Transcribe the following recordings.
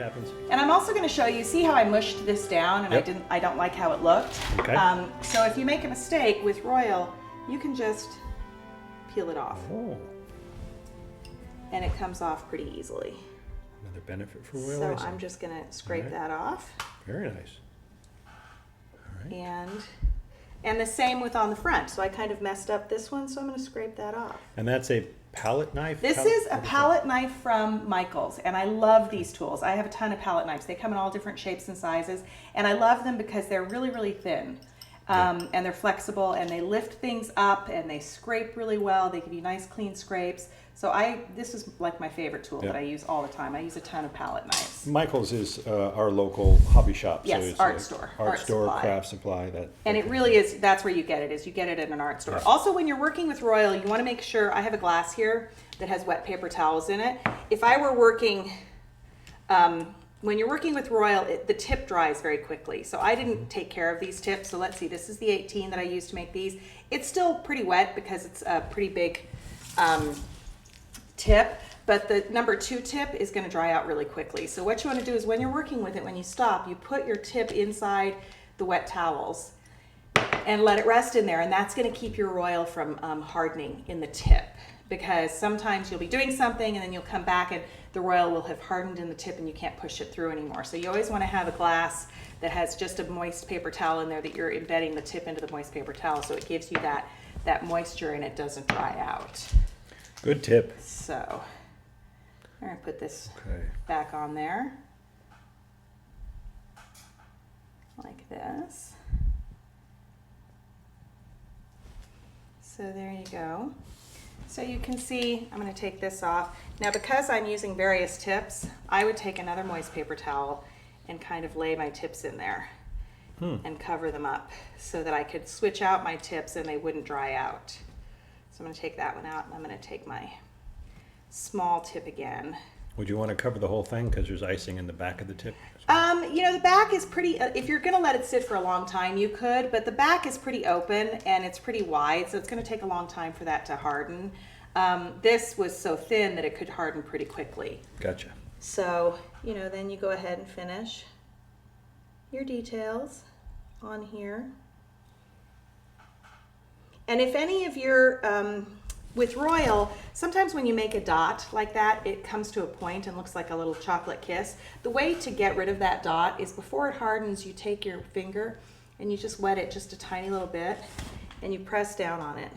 happens. And I'm also going to show you, see how I mushed this down and Yep. I don't like how it looked. Okay. So if you make a mistake with Royal, you can just peel it off. Oh, And it comes off pretty easily. another benefit for Royal So icing. I'm just going to scrape Alright. that off. Very nice. All right. And the same with on the front. So I kind of messed up this one, so I'm going to scrape that off. And that's a palette knife? This is a palette knife from Michaels, and I love these tools. I have a ton of palette knives. They come in all different shapes and sizes, and I love them because they're really, really thin. And they're flexible, and they lift things up, and they scrape really well. They give you nice, clean scrapes. So this is like my favorite tool that I use all the time. I use a ton of palette knives. Michael's is our local hobby shop. Yes, so it's art like store. Art store, supply. craft supply. And it really is, that's where you get it, is you get it at an art store. Yeah. Also, when you're working with Royal, you want to make sure, I have a glass here that has wet paper towels in it. If I were working, when you're working with Royal, the tip dries very quickly. So I didn't take care of these tips. So let's see, this is the 18 that I used to make these. It's still pretty wet because it's a pretty big tip, but the number 2 tip is going to dry out really quickly. So what you want to do is when you're working with it, when you stop, you put your tip inside the wet towels and let it rest in there, and that's going to keep your Royal from hardening in the tip, because sometimes you'll be doing something and then you'll come back and the Royal will have hardened in the tip and you can't push it through anymore. So you always want to have a glass that has just a moist paper towel in there that you're embedding the tip into the moist paper towel, so it gives you that moisture and it doesn't dry out. Good tip. So I'm going to put this Okay. back on there like this. So there you go. So you can see, I'm going to take this off. Now because I'm using various tips, I would take another moist paper towel and kind of lay my tips in there and cover them up so that I could switch out my tips and they wouldn't dry out. So I'm going to take that one out and I'm going to take my small tip again. Would you want to cover the whole thing because there's icing in the back of the tip? You know, the back is pretty, if you're going to let it sit for a long time, you could, but the back is pretty open and it's pretty wide, so it's going to take a long time for that to harden. This was so thin that it could harden pretty quickly. Gotcha. So, you know, then you go ahead and finish your details on here. And if any of your, with Royal, sometimes when you make a dot like that, it comes to a point and looks like a little chocolate kiss. The way to get rid of that dot is before it hardens, you take your finger and you just wet it just a tiny little bit and you press down on it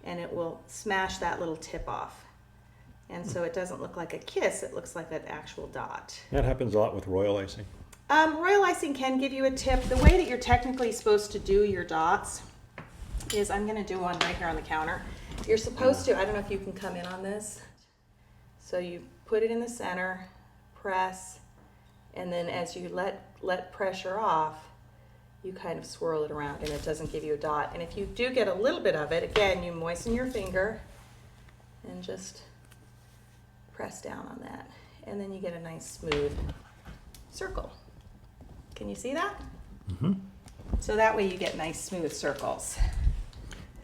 and it will smash that little tip off. And so it doesn't look like a kiss, it looks like an actual dot. That happens a lot with Royal icing. Royal icing can give you a tip. The way that you're technically supposed to do your dots is, I'm going to do one right here on the counter. You're supposed to, I don't know if you can come in on this. So you put it in the center, press, and then as you let pressure off, you kind of swirl it around and it doesn't give you a dot. And if you do get a little bit of it, again, you moisten your finger and just press down on that. And then you get a nice smooth circle. Can you see that? Mm-hmm. So that way you get nice smooth circles.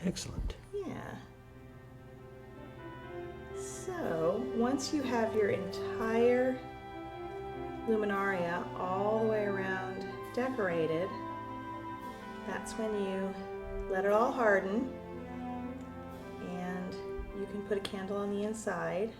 Excellent. Yeah. So once you have your entire luminaria all the way around decorated, that's when you let it all harden and you can put a candle on the inside.